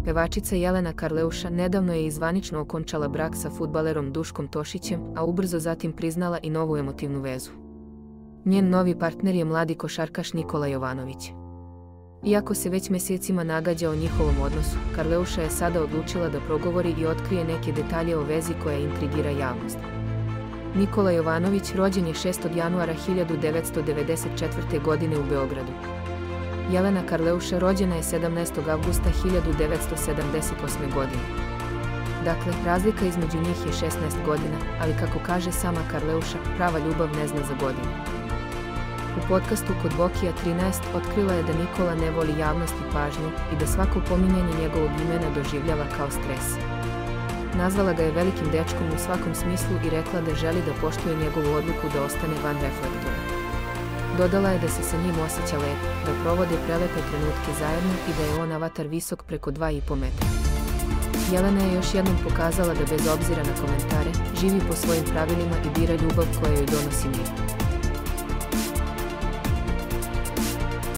Pevačica Jelena Karleuša nedavno je i zvanično okončala brak sa fudbalerom Duškom Tošićem, a ubrzo zatim priznala i novu emotivnu vezu. Njen novi partner je mladi košarkaš Nikola Jovanović. Iako se već mjesecima nagađa o njihovom odnosu, Karleuša je sada odlučila da progovori i otkrije neke detalje o vezi koja intrigira javnost. Nikola Jovanović rođen je 6. januara 1994. godine u Beogradu. Jelena Karleuša rođena je 17. avgusta 1978. godine. Dakle, razlika između njih je 16 godina, ali kako kaže sama Karleuša, prava ljubav ne zna za godine. U podcastu Kod Bokija 13 otkrila je da Nikola ne voli javnost i pažnju i da svako pominjanje njegovog imena doživljava kao stres. Nazvala ga je velikim dečkom u svakom smislu i rekla da želi da poštuje njegovu odluku da ostane van reflektora. Dodala je da se sa njim osjeća lepo, da provode prelepe trenutke zajedno i da je on avatar visok preko 2,5 metra. Jelena je još jednom pokazala da bez obzira na komentare, živi po svojim pravilima i bira ljubav koja joj donosi mir.